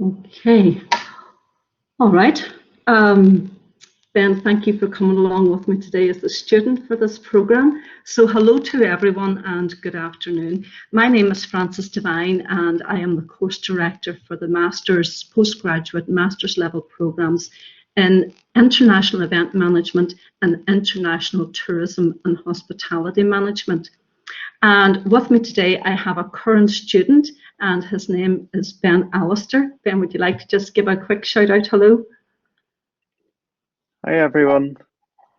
Okay, all right. Ben, thank you for coming along with me today as a student for this programme. So hello to everyone and good afternoon. My name is Frances Devine and I am the course director for the Masters, Postgraduate Masters level programmes in International Event Management and International Tourism and Hospitality Management. And with me today, I have a current student and his name is Ben Alistair. Ben, would you like to just give a quick shout out hello? Hi everyone.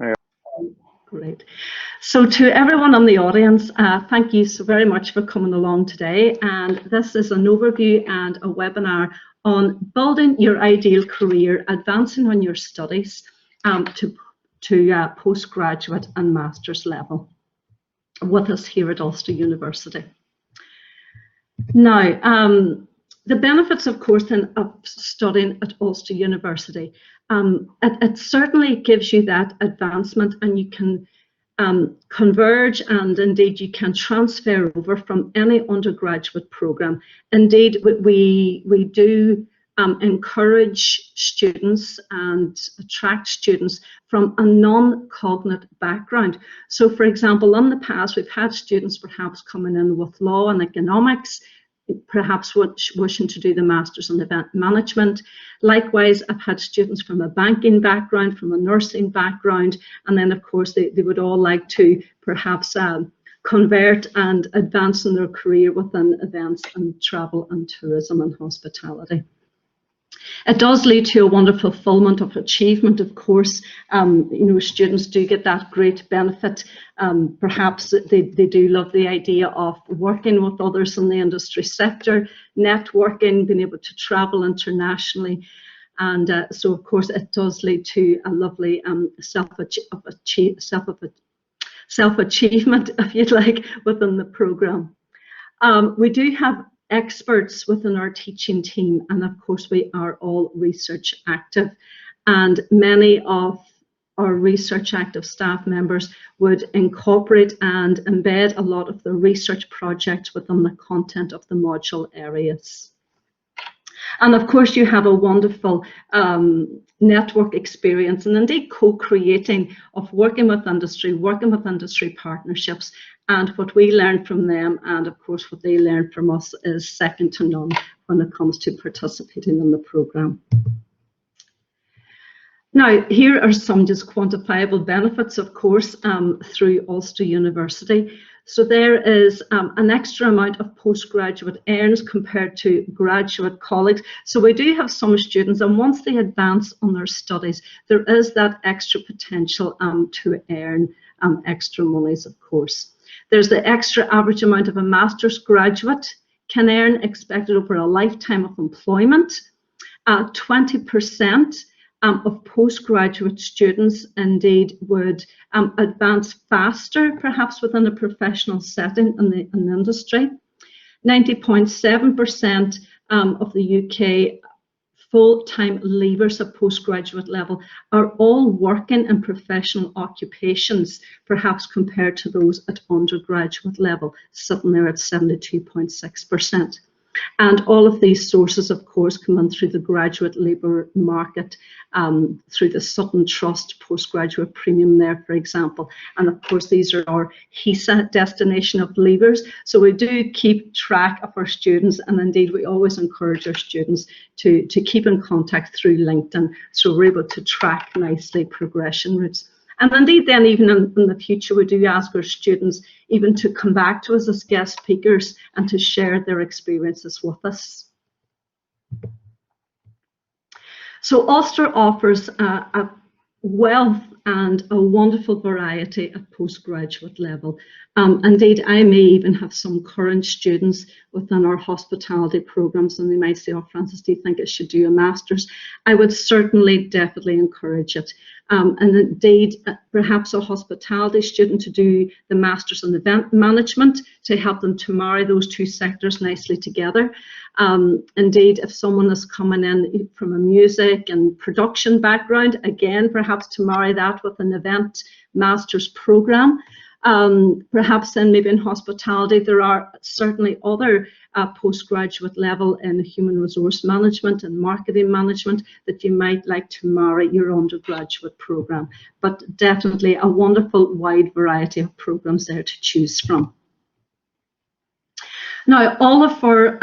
Hi. Great. So to everyone in the audience, thank you so very much for coming along today. And this is an overview and a webinar on building your ideal career, advancing on your studies to postgraduate and master's level with us here at Ulster University. Now, the benefits, of course, of studying at Ulster University, it certainly gives you that advancement, and you can converge, and indeed you can transfer over from any undergraduate programme. Indeed, we do encourage students and attract students from a non-cognate background. So, for example, in the past, we've had students perhaps coming in with law and economics, perhaps wishing to do the Masters in Event Management. Likewise, I've had students from a banking background, from a nursing background, and then of course they would all like to perhaps convert and advance in their career within events and travel and tourism and hospitality. It does lead to a wonderful fulfillment of achievement, of course. Students do get that great benefit. Perhaps they do love the idea of working with others in the industry sector, networking, being able to travel internationally. And so, of course, it does lead to a lovely self-achievement, if you'd like, within the programme. We do have experts within our teaching team, and of course we are all research active, and many of our research active staff members would incorporate and embed a lot of the research projects within the content of the module areas. And of course you have a wonderful network experience, and indeed co-creating of working with industry partnerships, and what we learn from them and of course what they learn from us is second to none when it comes to participating in the programme. Now, here are some just quantifiable benefits, of course, through Ulster University. So there is an extra amount of postgraduate earnings compared to graduate colleagues. So we do have some students, and once they advance on their studies, there is that extra potential to earn extra monies, of course. There's the extra average amount of a master's graduate can earn expected over a lifetime of employment. 20% of postgraduate students indeed would advance faster, perhaps within a professional setting in the industry. 90.7% of the UK full-time leavers at postgraduate level are all working in professional occupations, perhaps compared to those at undergraduate level, sitting there at 72.6%. And all of these sources, of course, come in through the graduate labour market, through the Sutton Trust postgraduate premium there, for example. And of course, these are our HESA destination of leavers. So we do keep track of our students, and indeed we always encourage our students to keep in contact through LinkedIn, so we're able to track nicely progression routes. And indeed then even in the future we do ask our students even to come back to us as guest speakers and to share their experiences with us. So Ulster offers a wealth and a wonderful variety at postgraduate level. Indeed, I may even have some current students within our hospitality programs, and they might say, oh, Frances, do you think I should do a master's? I would certainly, definitely encourage it. And indeed, perhaps a hospitality student to do the Masters in Event Management to help them to marry those two sectors nicely together. Indeed, if someone is coming in from a music and production background, again, perhaps to marry that with an event master's programme. Perhaps then maybe in hospitality, there are certainly other postgraduate level in human resource management and marketing management that you might like to marry your undergraduate program. But definitely a wonderful wide variety of programs there to choose from. Now, all of our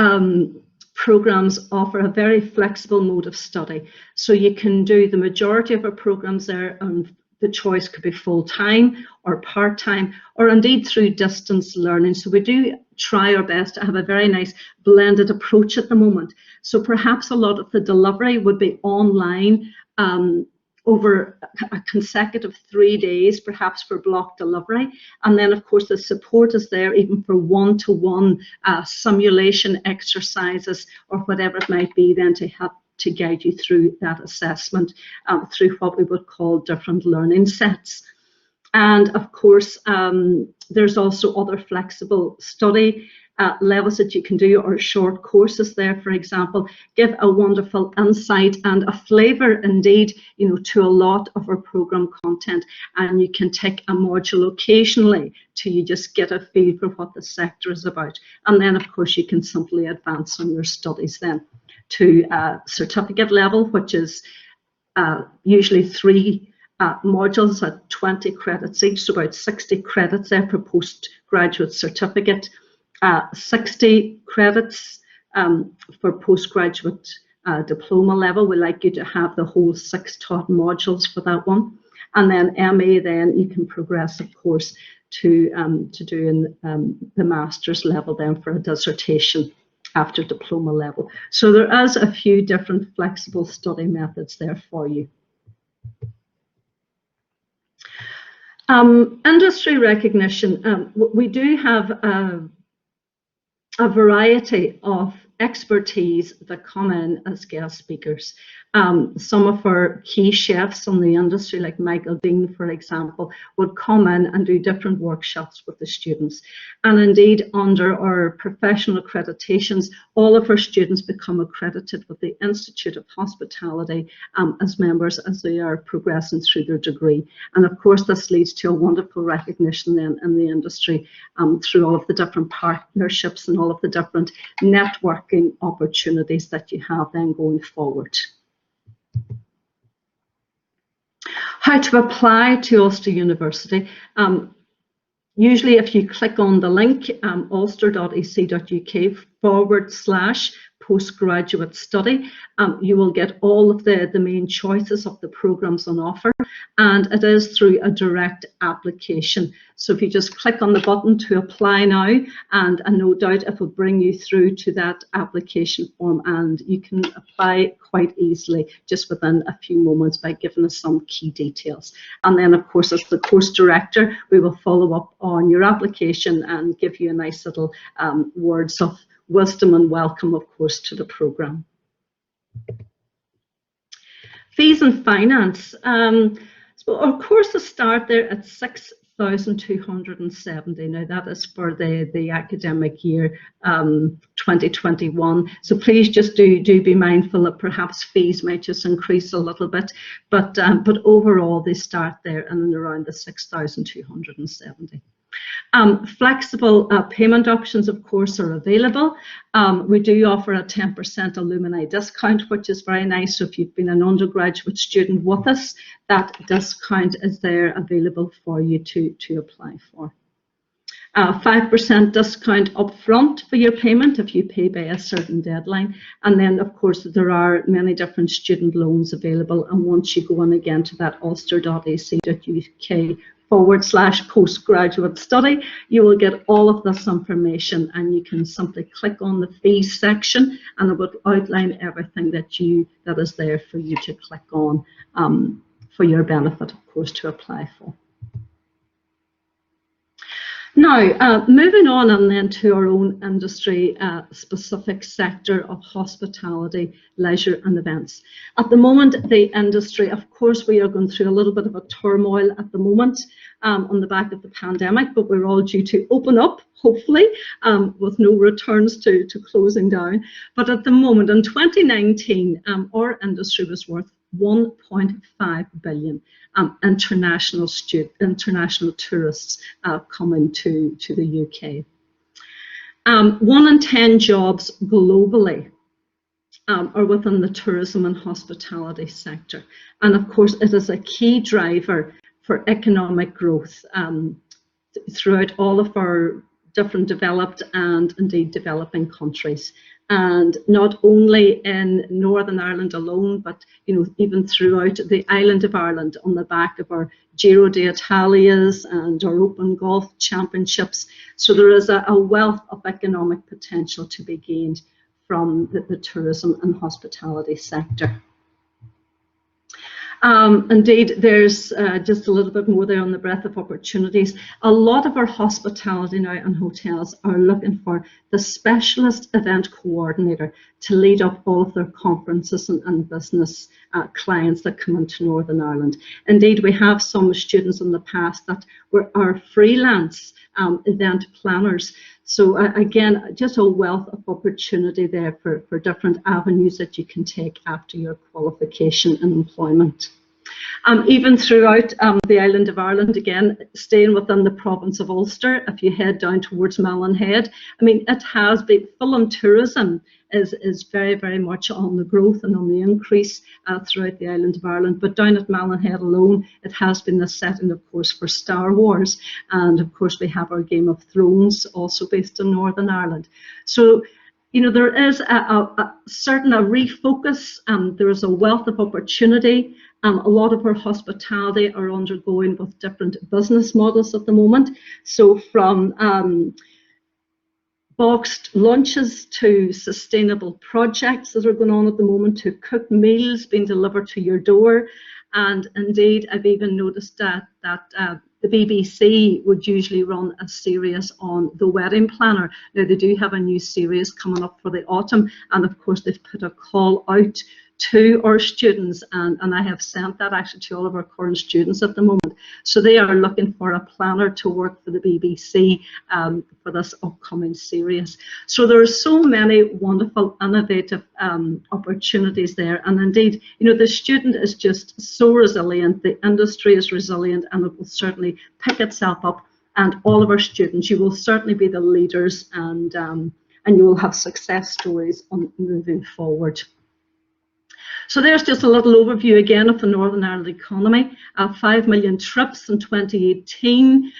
programs offer a very flexible mode of study. So you can do the majority of our programs there, and the choice could be full-time or part-time, or indeed through distance learning. So we do try our best to have a very nice blended approach at the moment. So perhaps a lot of the delivery would be online over a consecutive 3 days, perhaps for block delivery. And then of course the support is there even for one-to-one simulation exercises or whatever it might be then to help to guide you through that assessment through what we would call different learning sets. And of course, there's also other flexible study levels that you can do, or short courses there, for example, give a wonderful insight and a flavour indeed, you know, to a lot of our programme content. And you can take a module occasionally till you just get a feel for what the sector is about. And then of course you can simply advance on your studies then to certificate level, which is usually 3 modules at 20 credits each, so about 60 credits there for postgraduate certificate, 60 credits for postgraduate diploma level. We like you to have the whole 6 taught modules for that one. And then MA, then you can progress, of course, to doing the master's level then for a dissertation after diploma level. So there is a few different flexible study methods there for you. Industry recognition. We do have a variety of expertise that come in as guest speakers. Some of our key chefs in the industry, like Michael Dean, for example, would come in and do different workshops with the students. And indeed, under our professional accreditations, all of our students become accredited with the Institute of Hospitality as members as they are progressing through their degree. And of course, this leads to a wonderful recognition then in the industry through all of the different partnerships and all of the different networking opportunities that you have then going forward. How to apply to Ulster University. Usually if you click on the link, ulster.ac.uk/postgraduate study, you will get all of the main choices of the programs on offer, and it is through a direct application. So if you just click on the button to apply now, and no doubt it will bring you through to that application form, and you can apply quite easily just within a few moments by giving us some key details. And then of course, as the course director, we will follow up on your application and give you a nice little words of wisdom and welcome, of course, to the programme. Fees and finance. So our courses start there at 6,270. Now that is for the academic year 2021. So please just do be mindful that perhaps fees might just increase a little bit, but overall they start there and around the 6,270. Flexible payment options, of course, are available. We do offer a 10% alumni discount, which is very nice. So if you've been an undergraduate student with us, that discount is there available for you to apply for. 5% discount up front for your payment if you pay by a certain deadline. And then, of course, there are many different student loans available. And once you go on again to that ulster.ac.uk/postgraduate study, you will get all of this information, and you can simply click on the fees section and it will outline everything that is there for you to click on for your benefit, of course, to apply for. Now, moving on and then to our own industry specific sector of hospitality, leisure and events. At the moment, the industry, of course, we are going through a little bit of a turmoil at the moment on the back of the pandemic, but we're all due to open up, hopefully, with no returns to closing down. But at the moment, in 2019, our industry was worth 1.5 billion international tourists coming to the UK. 1 in 10 jobs globally are within the tourism and hospitality sector. And of course, it is a key driver for economic growth throughout all of our different developed and indeed developing countries. And not only in Northern Ireland alone, but even throughout the island of Ireland on the back of our Giro d'Italias and our Open Golf Championships. So there is a wealth of economic potential to be gained from the tourism and hospitality sector. Indeed, there's just a little bit more there on the breadth of opportunities. A lot of our hospitality now and hotels are looking for the specialist event coordinator to lead up all of their conferences and business clients that come into Northern Ireland. Indeed, we have some students in the past that are freelance event planners. So again, just a wealth of opportunity there for different avenues that you can take after your qualification and employment. Even throughout the island of Ireland, again, staying within the province of Ulster, if you head down towards Malin Head, I mean, it has been, film tourism is very, very much on the growth and on the increase throughout the island of Ireland. But down at Malin Head alone, it has been the setting, of course, for Star Wars. And of course, we have our Game of Thrones also based in Northern Ireland. So, there is a certain refocus. There is a wealth of opportunity. A lot of our hospitality are undergoing with different business models at the moment. So from boxed lunches to sustainable projects that are going on at the moment, to cooked meals being delivered to your door. And indeed, I've even noticed that the BBC would usually run a series on the wedding planner. Now, they do have a new series coming up for the autumn, and of course they've put a call out to our students, and I have sent that actually to all of our current students at the moment. So they are looking for a planner to work for the BBC for this upcoming series. So there are so many wonderful, innovative opportunities there. And indeed, the student is just so resilient, the industry is resilient, and it will certainly pick itself up. And all of our students, you will certainly be the leaders, and you will have success stories on moving forward. So there's just a little overview again of the Northern Ireland economy. 5 million trips in 2018.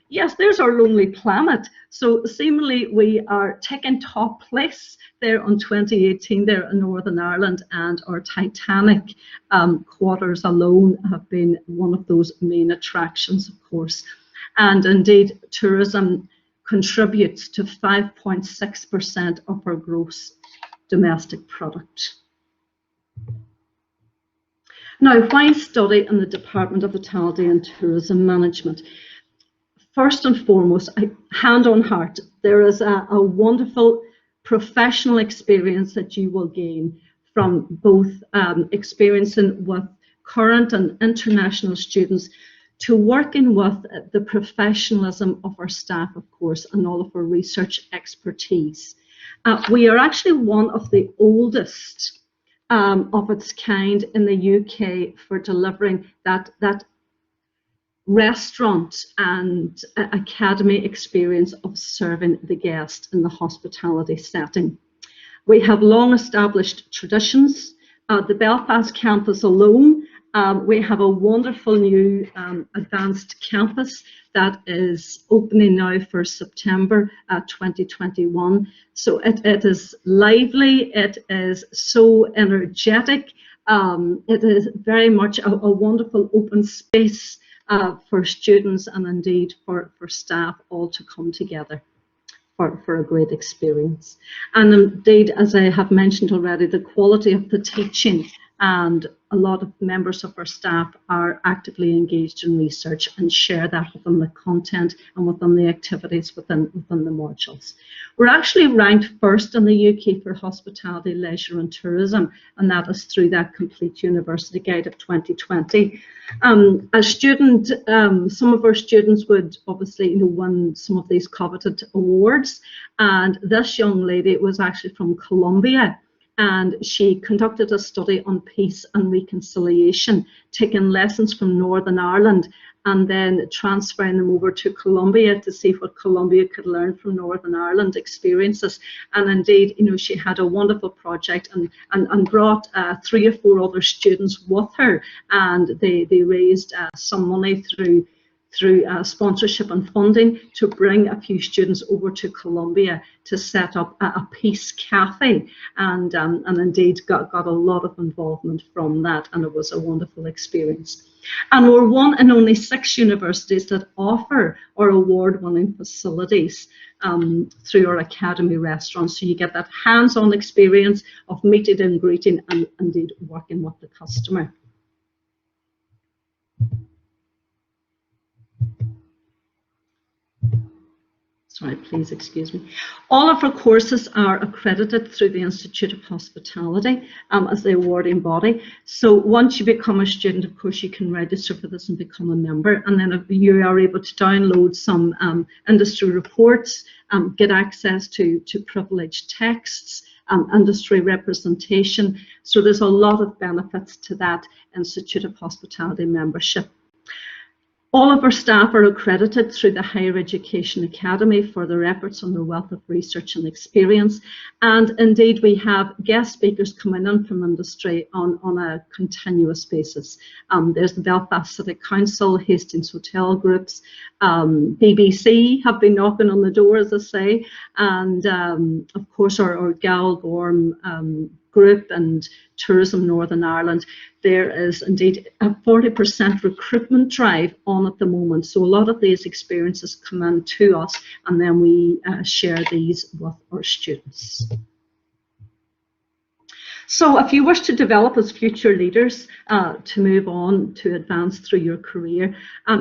Yes, there's our Lonely Planet. So seemingly we are taking top place there on 2018 there in Northern Ireland, and our Titanic quarters alone have been one of those main attractions, of course. And indeed, tourism contributes to 5.6% of our gross domestic product. Now, why study in the Department of Hospitality and Tourism Management? First and foremost, hand on heart, there is a wonderful professional experience that you will gain from both experiencing with current and international students to working with the professionalism of our staff, of course, and all of our research expertise. We are actually one of the oldest of its kind in the UK for delivering that restaurant and academy experience of serving the guest in the hospitality setting. We have long established traditions. The Belfast Campus alone, we have a wonderful new advanced campus that is opening now for September 2021. So it is lively, it is so energetic, it is very much a wonderful open space for students and indeed for staff all to come together for a great experience. And indeed, as I have mentioned already, the quality of the teaching, and a lot of members of our staff are actively engaged in research and share that within the content and within the activities within the modules. We're actually ranked first in the UK for hospitality, leisure and tourism, and that is through that Complete University Guide of 2020. A student, some of our students would obviously win some of these coveted awards, and this young lady was actually from Colombia. and she conducted a study on peace and reconciliation, taking lessons from Northern Ireland and then transferring them over to Colombia to see what Colombia could learn from Northern Ireland experiences. And indeed, you know, she had a wonderful project and brought 3 or 4 other students with her, and they raised some money through sponsorship and funding to bring a few students over to Colombia to set up a peace cafe, and indeed got a lot of involvement from that, and it was a wonderful experience. And we're one in only 6 universities that offer our award-winning facilities through our academy restaurants. So you get that hands-on experience of meeting and greeting and indeed working with the customer. Sorry, please excuse me. All of our courses are accredited through the Institute of Hospitality as the awarding body. So once you become a student, of course, you can register for this and become a member. And then you are able to download some industry reports, get access to privileged texts, industry representation. So there's a lot of benefits to that Institute of Hospitality membership. All of our staff are accredited through the Higher Education Academy for their efforts on their wealth of research and experience. And indeed, we have guest speakers coming in from industry on a continuous basis. There's the Belfast City Council, Hastings Hotel Groups, BBC have been knocking on the door, as I say, and of course our Gal Gorm group and Tourism Northern Ireland. There is indeed a 40% recruitment drive on at the moment. So a lot of these experiences come in to us, and then we share these with our students. So if you wish to develop as future leaders to move on to advance through your career,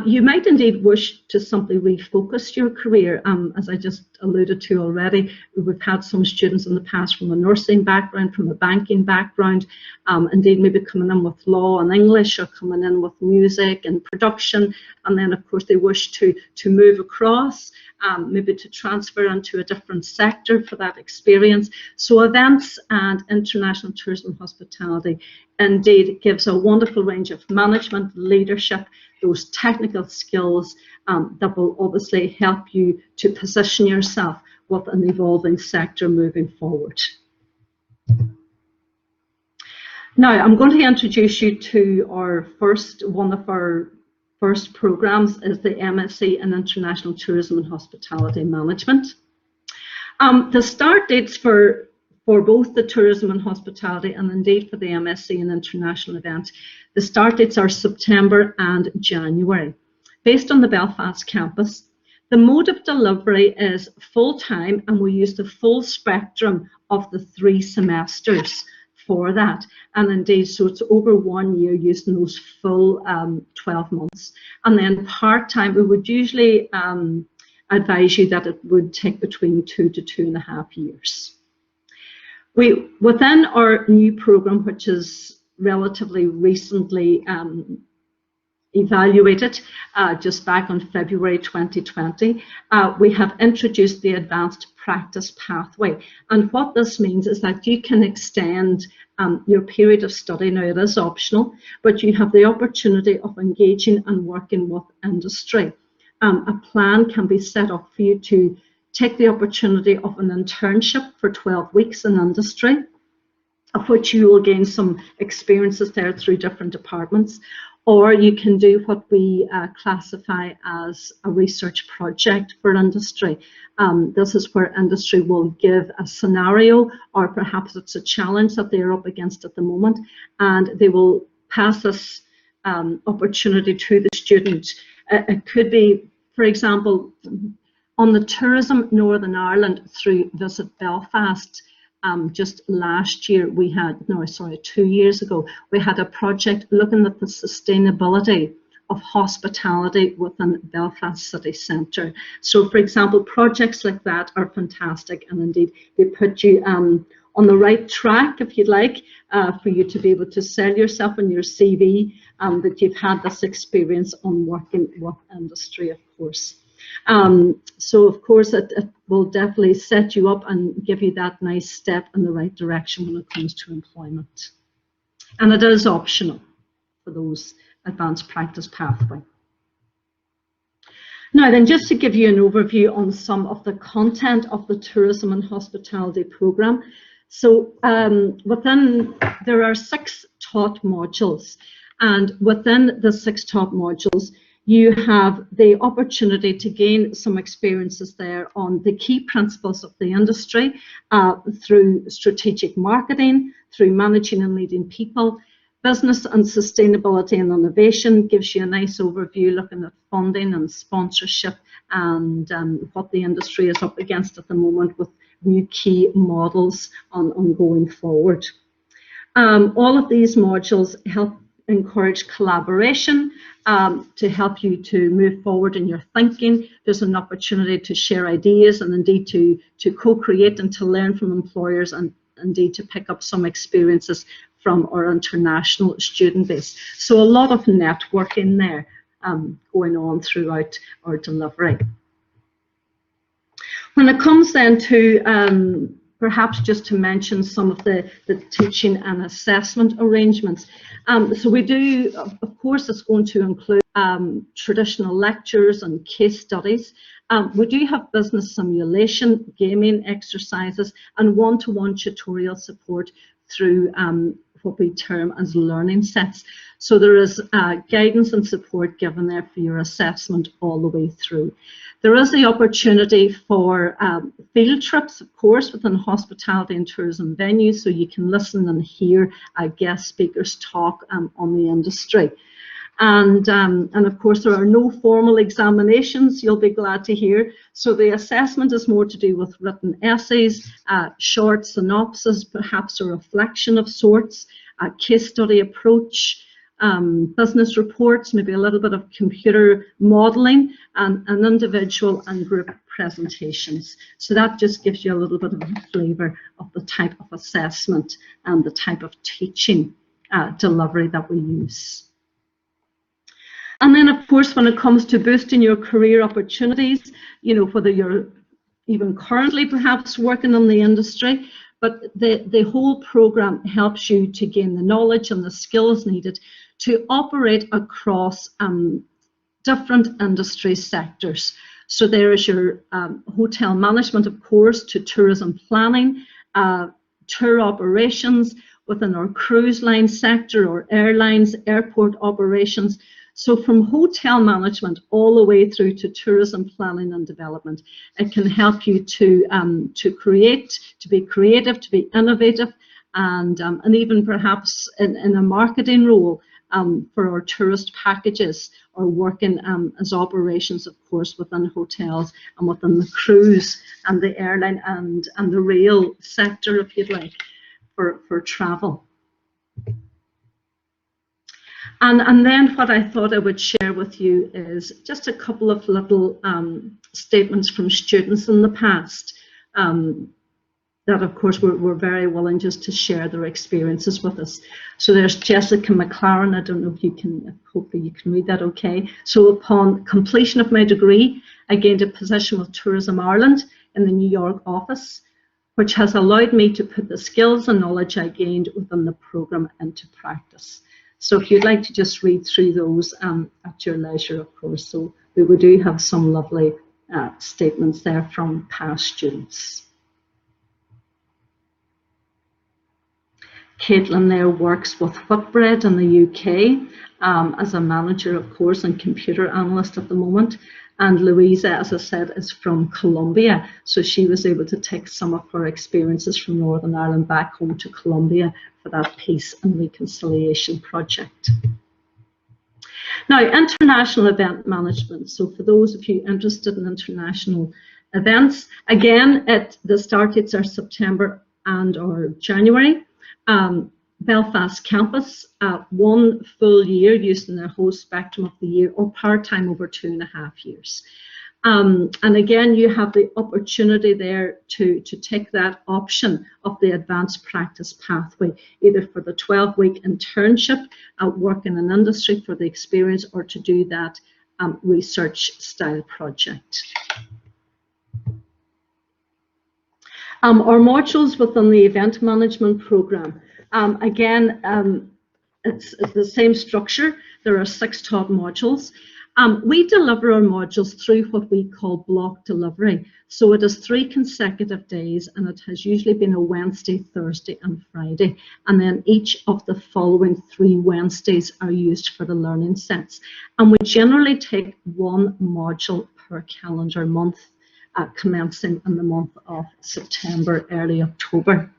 you might indeed wish to simply refocus your career. As I just alluded to already, we've had some students in the past from a nursing background, from a banking background, indeed maybe coming in with law and English, or coming in with music and production, and then of course they wish to move across, maybe to transfer into a different sector for that experience. So events and international tourism and hospitality indeed gives a wonderful range of management, leadership, those technical skills that will obviously help you to position yourself with an evolving sector moving forward. Now, I'm going to introduce you to one of our first programs is the MSc in International Tourism and Hospitality Management. The start dates for both the Tourism and Hospitality and indeed for the MSc in International Event, the start dates are September and January. Based on the Belfast campus, the mode of delivery is full-time, and we use the full spectrum of the 3 semesters for that, and indeed so it's over 1 year using those full 12 months. And then part-time, we would usually advise you that it would take between 2 to 2.5 years. Within our new program, which is relatively recently evaluated just back on February 2020, we have introduced the advanced practice pathway. And what this means is that you can extend your period of study. Now, it is optional, but you have the opportunity of engaging and working with industry. A plan can be set up for you to take the opportunity of an internship for 12 weeks in industry, of which you will gain some experiences there through different departments. Or you can do what we classify as a research project for industry. This is where industry will give a scenario, or perhaps it's a challenge that they're up against at the moment, and they will pass this opportunity to the student. It could be, for example, on the Tourism Northern Ireland through Visit Belfast. Just last year, 2 years ago, we had a project looking at the sustainability of hospitality within Belfast City Centre. So, for example, projects like that are fantastic, and indeed they put you on the right track, if you'd like, for you to be able to sell yourself in your CV that you've had this experience on working with industry, of course. So of course it will definitely set you up and give you that nice step in the right direction when it comes to employment. And it is optional for those advanced practice pathway. Now then, just to give you an overview on some of the content of the Tourism and Hospitality programme. So there are 6 taught modules, and within the 6 taught modules, you have the opportunity to gain some experiences there on the key principles of the industry through strategic marketing, through managing and leading people. Business and sustainability and innovation gives you a nice overview looking at funding and sponsorship and what the industry is up against at the moment with new key models on going forward. All of these modules help encourage collaboration to help you to move forward in your thinking. There's an opportunity to share ideas and indeed to co-create and to learn from employers and indeed to pick up some experiences from our international student base. So a lot of networking there going on throughout our delivery. When it comes then to perhaps just to mention some of the teaching and assessment arrangements. So we do, of course, it's going to include traditional lectures and case studies. We do have business simulation, gaming exercises, and one-to-one tutorial support through what we term as learning sets. So there is guidance and support given there for your assessment all the way through. There is the opportunity for field trips, of course, within hospitality and tourism venues, so you can listen and hear guest speakers talk on the industry. And of course, there are no formal examinations, you'll be glad to hear. So the assessment is more to do with written essays, short synopsis, perhaps a reflection of sorts, a case study approach, business reports, maybe a little bit of computer modeling, and individual and group presentations. So that just gives you a little bit of a flavour of the type of assessment and the type of teaching delivery that we use. And then, of course, when it comes to boosting your career opportunities, you know, whether you're even currently perhaps working in the industry, but the whole programme helps you to gain the knowledge and the skills needed to operate across different industry sectors. So there is your hotel management, of course, to tourism planning, tour operations within our cruise line sector or airlines, airport operations. So from hotel management all the way through to tourism planning and development, it can help you to create, to be creative, to be innovative, and even perhaps in a marketing role for our tourist packages or working as operations, of course, within hotels and within the cruise and the airline and the rail sector, if you'd like, for travel. And then what I thought I would share with you is just a couple of little statements from students in the past that, of course, were very willing just to share their experiences with us. So there's Jessica McLaren. I don't know if you can, hopefully you can read that okay. So upon completion of my degree, I gained a position with Tourism Ireland in the New York office, which has allowed me to put the skills and knowledge I gained within the programme into practice. So if you'd like to just read through those at your leisure, of course. So we do have some lovely statements there from past students. Caitlin there works with Whitbread in the UK as a manager, of course, and computer analyst at the moment. And Louisa, as I said, is from Colombia. So she was able to take some of her experiences from Northern Ireland back home to Colombia for that Peace and Reconciliation project. Now, international event management. So for those of you interested in international events, again, the start dates are September and or January. Belfast Campus, 1 full year using the whole spectrum of the year, or part-time over 2.5 years. And again, you have the opportunity there to take that option of the advanced practice pathway, either for the 12-week internship, work in an industry for the experience, or to do that research style project. Our modules within the event management program. Again, it's the same structure. There are 6 taught modules. We deliver our modules through what we call block delivery. So it is 3 consecutive days, and it has usually been a Wednesday, Thursday, and Friday. And then each of the following 3 Wednesdays are used for the learning sets. And we generally take 1 module per calendar month, commencing in the month of September, early October.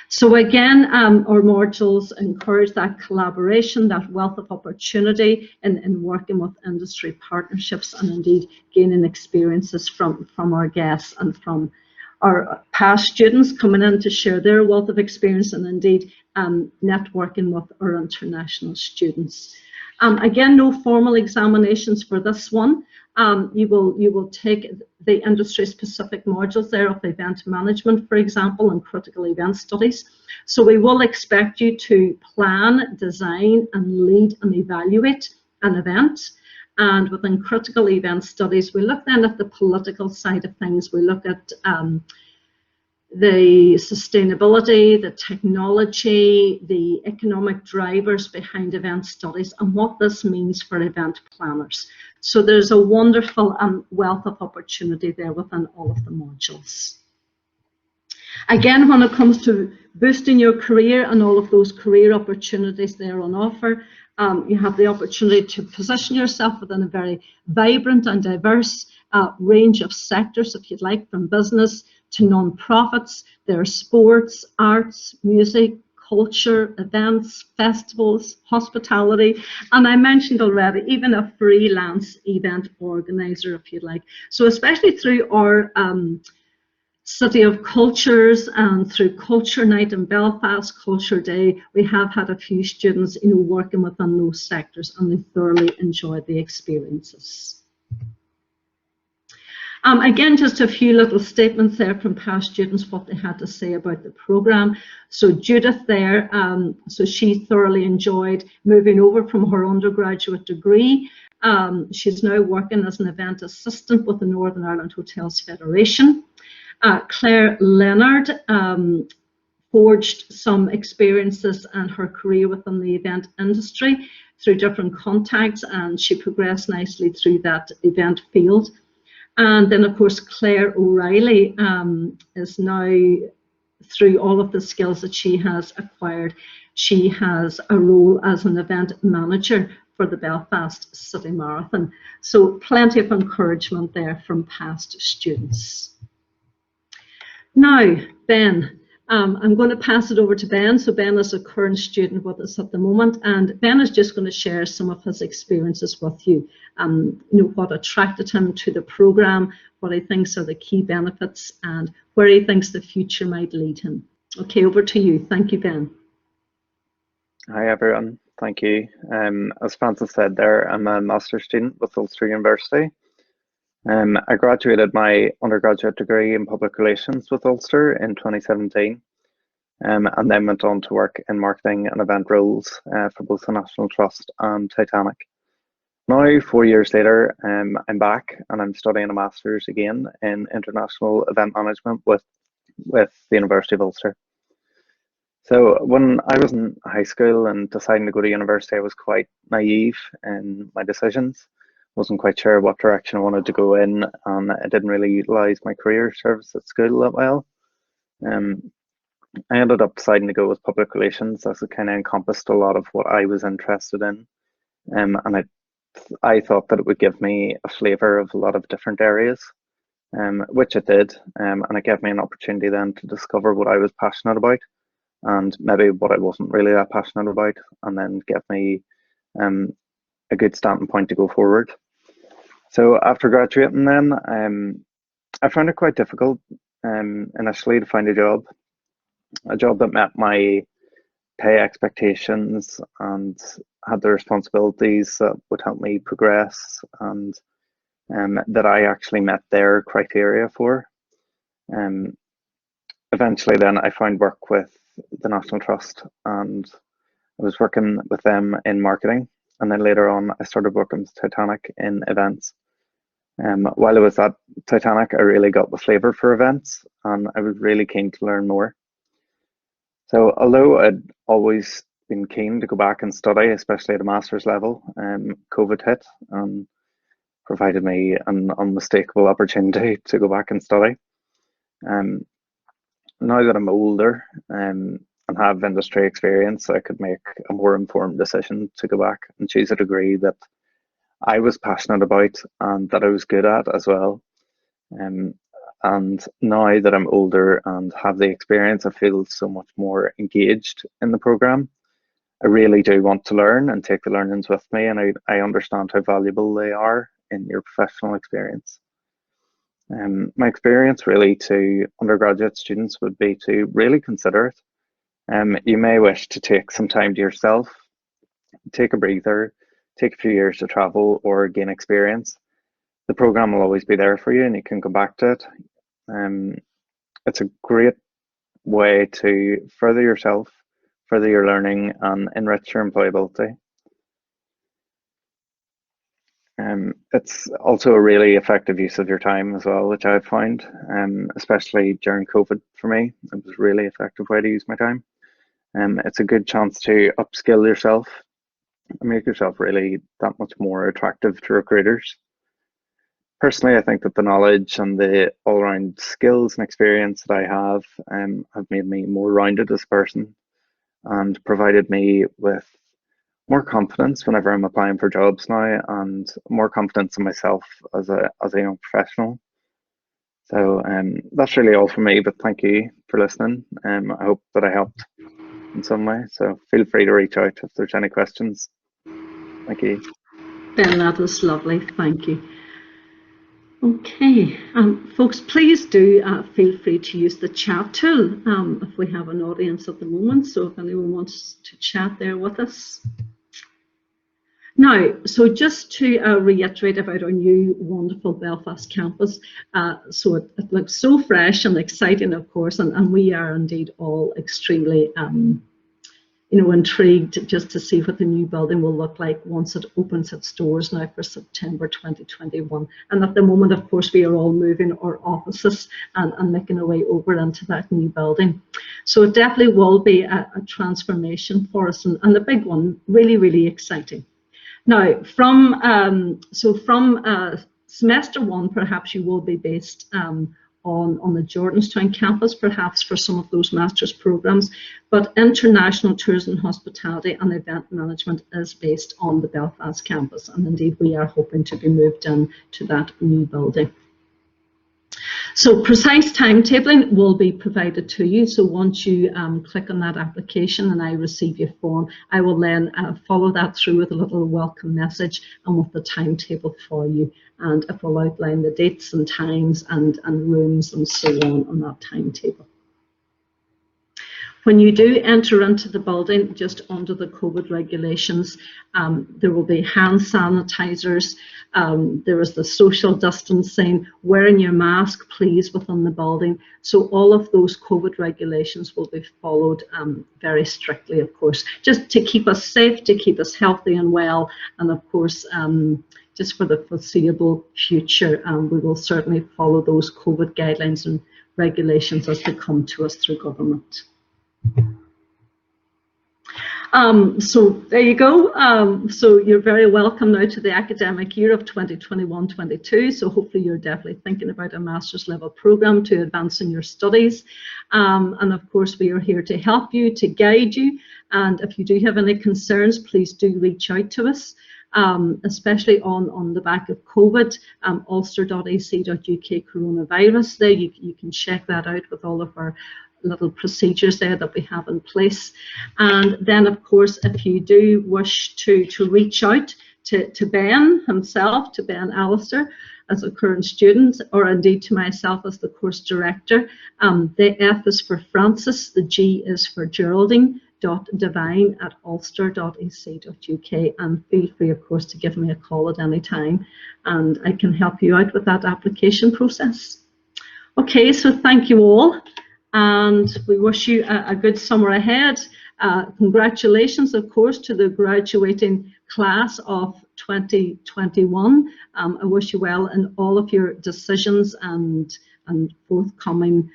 So again, our modules encourage that collaboration, that wealth of opportunity in working with industry partnerships, and indeed gaining experiences from our guests and from our past students coming in to share their wealth of experience, and indeed networking with our international students. Again, no formal examinations for this one. You will take the industry-specific modules there of event management, for example, and critical event studies. So we will expect you to plan, design, and lead and evaluate an event. And within critical event studies, we look then at the political side of things. We look at the sustainability, the technology, the economic drivers behind event studies, and what this means for event planners. So there's a wonderful wealth of opportunity there within all of the modules. Again, when it comes to boosting your career and all of those career opportunities there on offer, you have the opportunity to position yourself within a very vibrant and diverse range of sectors, if you'd like, from business to non-profits. There are sports, arts, music, culture, events, festivals, hospitality, and I mentioned already, even a freelance event organizer, if you'd like. So especially through our City of Cultures and through Culture Night in Belfast, Culture Day, we have had a few students, working within those sectors, and they thoroughly enjoyed the experiences. Again, just a few little statements there from past students, what they had to say about the program. So Judith there, so she thoroughly enjoyed moving over from her undergraduate degree. She's now working as an event assistant with the Northern Ireland Hotels Federation. Claire Leonard forged some experiences and her career within the event industry through different contacts, and she progressed nicely through that event field. And then, of course, Claire O'Reilly is now, through all of the skills that she has acquired, she has a role as an event manager for the Belfast City Marathon. So plenty of encouragement there from past students. Now, Ben, I'm going to pass it over to Ben. So Ben is a current student with us at the moment, and Ben is just going to share some of his experiences with you. What attracted him to the program, what he thinks are the key benefits, and where he thinks the future might lead him. Okay, over to you. Thank you, Ben. Hi everyone, thank you. As Francis said there, I'm a master's student with Ulster University. I graduated my undergraduate degree in public relations with Ulster in 2017, and then went on to work in marketing and event roles for both the National Trust and Titanic. Now, 4 years later, I'm back and I'm studying a master's again in international event management with the University of Ulster. So when I was in high school and deciding to go to university, I was quite naive in my decisions. Wasn't quite sure what direction I wanted to go in, and I didn't really utilise my career service at school that well. I ended up deciding to go with public relations, as it kind of encompassed a lot of what I was interested in, and I thought that it would give me a flavour of a lot of different areas, which it did, and it gave me an opportunity then to discover what I was passionate about, and maybe what I wasn't really that passionate about, and then gave me a good starting point to go forward. So after graduating then, I found it quite difficult initially to find a job that met my pay expectations and had the responsibilities that would help me progress, and that I actually met their criteria for. Eventually then I found work with the National Trust, and I was working with them in marketing. and then later on I started working with Titanic in events. While I was at Titanic, I really got the flavour for events, and I was really keen to learn more. So although I'd always been keen to go back and study, especially at a master's level, COVID hit and provided me an unmistakable opportunity to go back and study. Now that I'm older and have industry experience, I could make a more informed decision to go back and choose a degree that I was passionate about and that I was good at as well. And now that I'm older and have the experience, I feel so much more engaged in the program. I really do want to learn and take the learnings with me, and I understand how valuable they are in your professional experience. My experience really to undergraduate students would be to really consider it. You may wish to take some time to yourself, take a breather, take a few years to travel or gain experience. The program will always be there for you and you can come back to it. It's a great way to further yourself, further your learning, and enrich your employability. It's also a really effective use of your time as well, which I've found, especially during COVID for me. It was a really effective way to use my time. It's a good chance to upskill yourself and make yourself really that much more attractive to recruiters. Personally, I think that the knowledge and the all-round skills and experience that I have made me more rounded as a person and provided me with more confidence whenever I'm applying for jobs now, and more confidence in myself as a young professional. So that's really all from me, but thank you for listening. I hope that I helped in some way, so feel free to reach out if there's any questions. Thank you. Ben, that was lovely, thank you. Okay, folks, please do feel free to use the chat tool if we have an audience at the moment, so if anyone wants to chat there with us. Now, so just to reiterate about our new wonderful Belfast campus, so it looks so fresh and exciting, of course, and we are indeed all extremely intrigued just to see what the new building will look like once it opens its doors now for September 2021. And at the moment, of course, we are all moving our offices and making our way over into that new building. So it definitely will be a transformation for us, and a big one, really, really exciting. Now, from semester one, perhaps you will be based on the Jordanstown campus, perhaps for some of those master's programs, but International Tourism and Hospitality and Event Management is based on the Belfast campus, and indeed we are hoping to be moved in to that new building. So precise timetabling will be provided to you. So once you click on that application and I receive your form, I will then follow that through with a little welcome message and with the timetable for you. And it will outline the dates and times and rooms and so on that timetable. When you do enter into the building, just under the COVID regulations, there will be hand sanitizers, there is the social distancing, wearing your mask, please, within the building. So all of those COVID regulations will be followed very strictly, of course, just to keep us safe, to keep us healthy and well, and of course, just for the foreseeable future, we will certainly follow those COVID guidelines and regulations as they come to us through government. So there you go. So you're very welcome now to the academic year of 2021-22. So hopefully you're definitely thinking about a master's level program to advance in your studies. And of course we are here to help you, to guide you. And if you do have any concerns, please do reach out to us, especially on the back of COVID, ulster.ac.uk coronavirus. There you can check that out with all of our little procedures there that we have in place. And then of course, if you do wish to reach out to Ben himself, to Ben Alistair as a current student, or indeed to myself as the course director, the F is for Francis, the G is for Geraldine.devine@ulster.ac.uk, and feel free of course to give me a call at any time and I can help you out with that application process. Okay, so thank you all. And we wish you a good summer ahead. Congratulations, of course, to the graduating class of 2021. I wish you well in all of your decisions and forthcoming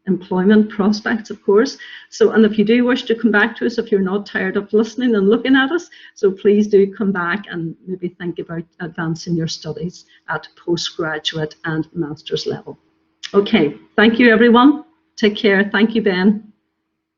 employment prospects, of course. So, and if you do wish to come back to us, if you're not tired of listening and looking at us, so please do come back and maybe think about advancing your studies at postgraduate and master's level. Okay, thank you everyone. Take care. Thank you, Ben.